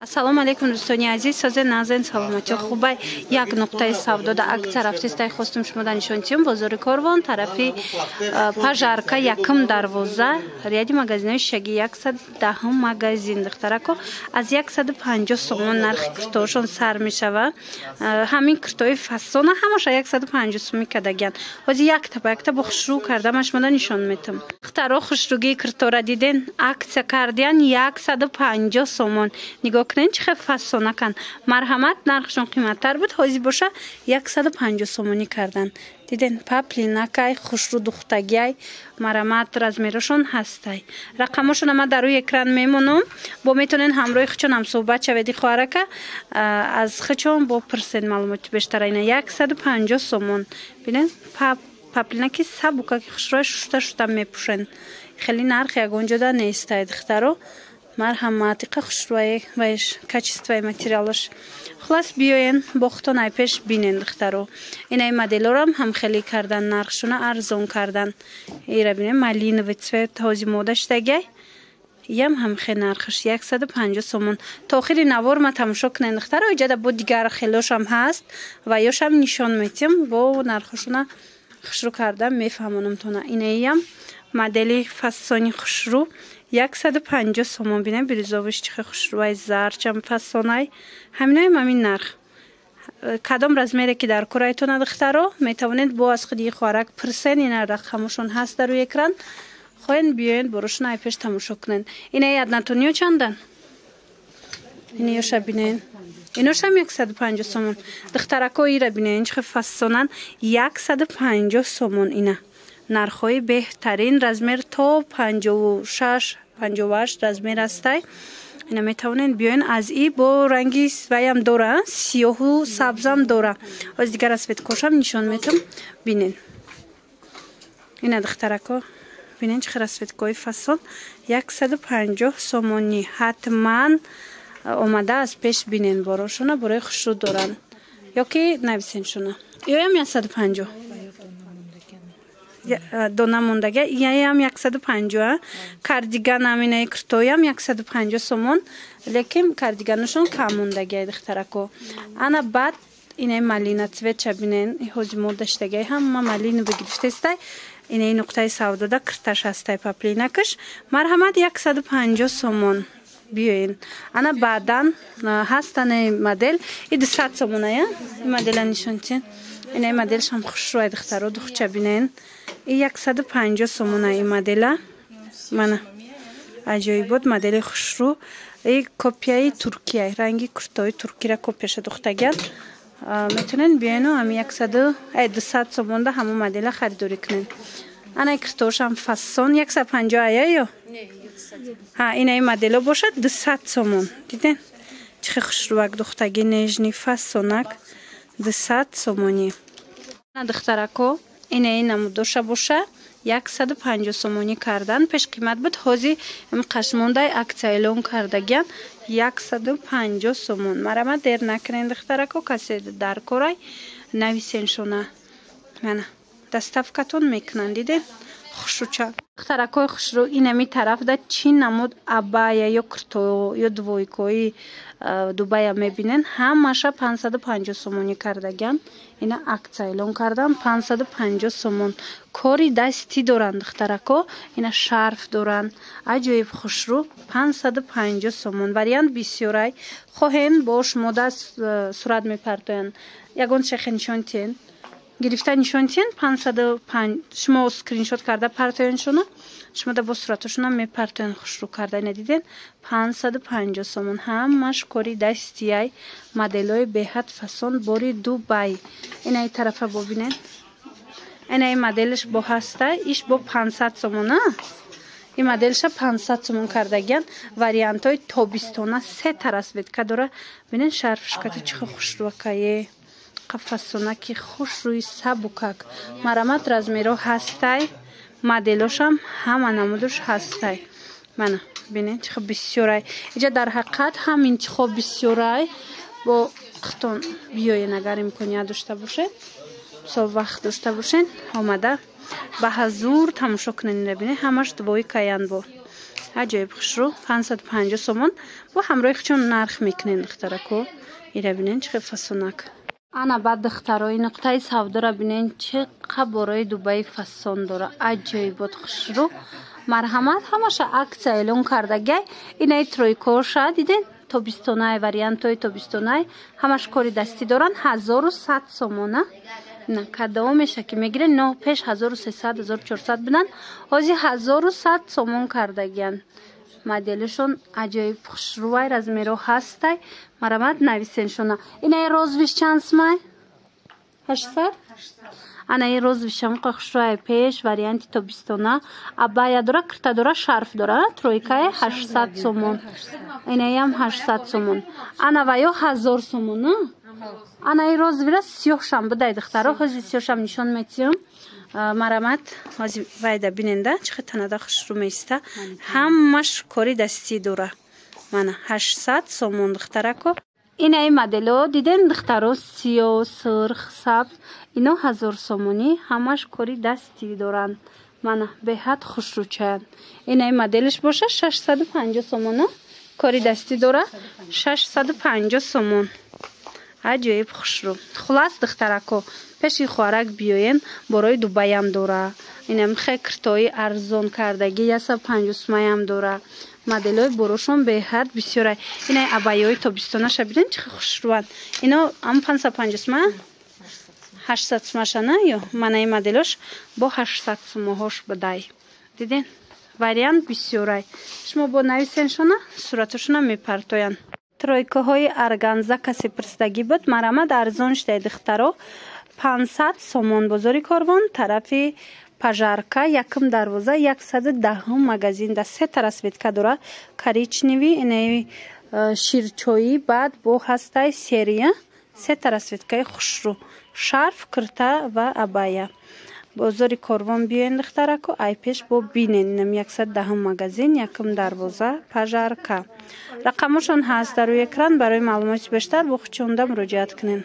Ассалому алейкум дӯстони азиз, созе назен саломати хубай. Як нуқтаи савдо да акция рафтистай хостум шумо да нишонтиюм бозори Корвон тарафи пажарка якм дарвоза рияди магазинои шаги 110 магазин духтарако аз 150 сомон нархи киртоошон сар мешава. Ҳамин киртои фасона ҳамаша 150 сомон кадаган. ҳозир якта ба якта бо хушрӯ кардама шумо да нишон метам. Духтаро хушрӯгии киртора диден, акция кардиан 150 сомон. Нигоҳ چه فسانه کن مرحمت نرخشون قیمتتر بود حاضر باشه 150 سومونی کردن دیدین پاپلینکای خوشرو دختگی مرحمت رزمیرشون هستی رقمشون ما در روی اکران میمونم با میتونین همراه خودتون هم صحبت شوید خواره که از خودتون با پرسید معلومات بیشتر اینا 150 سومون ببینین پاپلینکی سبوکا که خوشروی شوشته میپوشن خیلی نرخ یگونجا دا نیسته دخترو مرحمتی که خوشروی ویش کچیستوی ماتریالش خلاص بیاین باختون ای پیش بینین دخترو اینای مدلورم هم خیلی کردن نرخشونه ارزون کردن ایره بینین مالین و چوی تازی مودش دگی هم خیلی نرخش 150 سومون تا آخری نوار ما تماشا کنین دخترو ایجا با دیگر خیلیش هم هست و یاش هم نشان میتیم با نرخشونه خوشرو کردن میفهمونم تونه اینای هم مدلی فسانی خوشرو 150 سومون بینه بریزوش چه خوشروی زرچم فسانای همین نرخ کدام رزمیره که در کرایتون دخترو میتوانید با از خودی خوارک پرسن این رقمشون هست در روی اکران خواهین بیاین بروشون ای پیش تماشا کنین اینه یادنتونیو چندن اینه یوشا بینین اینوش هم 150 سومون دخترکو ایره بینین چه فسانن 150 سومون اینه نرخوی بهترین رزمیر تا 56 58 رزمیر هسته اینا میتونین بیاین از ای با رنگی سویم دوره سیاه و سبزم دوره از دیگر اسفید کوشم نشان میتم بینین اینا دخترکو بینین چه اسفید کوی فصل 150 سومونی حتما اومده از پیش بینین باروشونه برای خوشرو دارن یا که نویسین شونه یا هم 150 دونه موندگی یه هم 150 کاردیگان همینه کرتوی هم 150 سومون لیکن کاردیگانشون کم موندگی دخترکو انا بعد اینه مالینه چوی چبینین هوزی مودشتگی هم ما مالینه بگیرفته استه اینه نقطه سودا دا کرتش هسته پاپلینکش مرحمت 150 سومون بیاین انا بعدن هستن مدل این 200 سومونه یا مدل نشونتین اینه مدلش هم خوش روی دخترو دختر بینین این 150 سومونه این مدل منه عجایب بود مدل خوش رو این کپیای ترکیه رنگی کرتای ترکی را کپیش دختگان میتونین بیاین و همی 200 سومون ده همون مدل خریداری کنین انا کرتوش هم فسون 150 آیا یا ها اینه مدل باشه 200 سومون دیدین چه خوش رو دختگی نجنی فسونک 200 سومونی دخترکو اینه نمودوشه باشه 150 سومونی کردن پیش قیمت بود حاضی قشمونده اکت اعلان کردگن 150 سومون مرا دیر نکنین دخترکو کسی در کرای نویسین شونه من دستفکتون میکنن دیدین خوشوچه دخترکوی خوش رو اینمی طرف ده چی نمود ابایه یا کرتو یا دویکوی دوبای میبینن همشه 550 سومونی کردگن اینا اکت اعلان کردن 550 سومون کاری دستی دارن دخترکو اینا شرف دارن عجایب خوش رو 550 سومون وریانت بسیاری خواهین باش مدت صورت میپردن یگون شیخ نشانتین گرفتن نشانتین 505 شما اسکرین شات کرده پرتوینشونه شما با صورتشون هم میپرتوین خوش رو کرده ندیدین 550 سومون همش کاری دستیای مدلای بهت فسون باری دوبای اینای طرفه ببینین اینای مدلش با هسته ایش با 500 سومونه این مدلش 500 سومون کردگن وریانت های تابستانه 3 ترس بید که داره بینین شرفش کتی چه خوش رو که قفصونه که خوش روی سبوکک مرامت رزمیرو هسته مدلش هم همه نمودش هسته منه بینید چه بسیاری اینجا در حقیقت هم انتخاب بسیاری با خطون بیاین اگر امکانیت داشته باشه سو وقت داشته باشین آمده به حضور تماشا کنین بینید همش دوایی کیان بود аҷоиб хушрӯ 550 сомон бо ҳамроҳи хучон нарх мекунен духтарако. ира бинен чӣ фасонак. ана баъд духтарои нуқтаи савдора бинен чӣ қаборои Дубаи фасон дора. аҷоибот хушрӯ. марҳамат ҳамаша аксия эълон кардагай. инаи тройкоша диден тобистонай вариантои тобистонай ҳамаш кори дастӣ доранд 1100 сомона. на кадом меша ки мегирен но пеш 1300 1400 биданд ҳозир 1100 сомон кардагиян. моделишон аҷоиб хушрӯвай размеро ҳастай. марҳамат нависеншона. инаи розвиш чанд смай 800 анаи розвишам хушрӯвай пеш варианти тобистона абая дора кирта дора шарф дора тройкае 800 сомон. инаям 800 сомон. ана ваё 1000 сомон. анаи розвира сиёҳшам бидай духтаро ҳозир сиёҳшам нишон метиҳам. марҳамат ҳозир вайда биненда чӣ қадр танада хушрӯ меиста. ҳамаш кори дастӣ дора. мана 800 сомон духтарако. инаи модело диден духтаро сиёҳ сирх сабз ино 1000 сомонӣ ҳамаш кори дастӣ доранд. мана беҳад хушрӯчаянд. инаи моделиш боша 650 сомон кори дастӣ дора 650 сомон. аҷоиб хушрӯ. хулас духтарако пеши хоҳарак биёен борои Дубаям дора. инам хе киртои арзон кардаги 150 смаям дора. моделои борошон беҳад бисёрай. инаи абаяҳои тобистонаша биден чӣ хушрӯанд. ино ам 550 сма 800 смаша на ё манаи моделош бо 800 смаҳош бидай. диден вариант бисёрай. шумо бо нависеншона сураташона мепартоянд. тройкаҳои арганза касе пирсдагӣ буд. марҳамат арзон шудаи духтаро 500 сомон. бозори Корвон тарафи пажарка якм дарвоза 110 магазин да сета расветка дора коричневи инаи ширчои баъд бо ҳастай серия сета расветкаи хушрӯ шарф кирта ва абая. бозори Корвон биёен духтарако ай пеш бо бинен инам 110 магазин якм дарвоза пажарка. рақамошон ҳаст дар рӯи экран. барои маълумоти бештар бо хучонда муроҷиат кунед.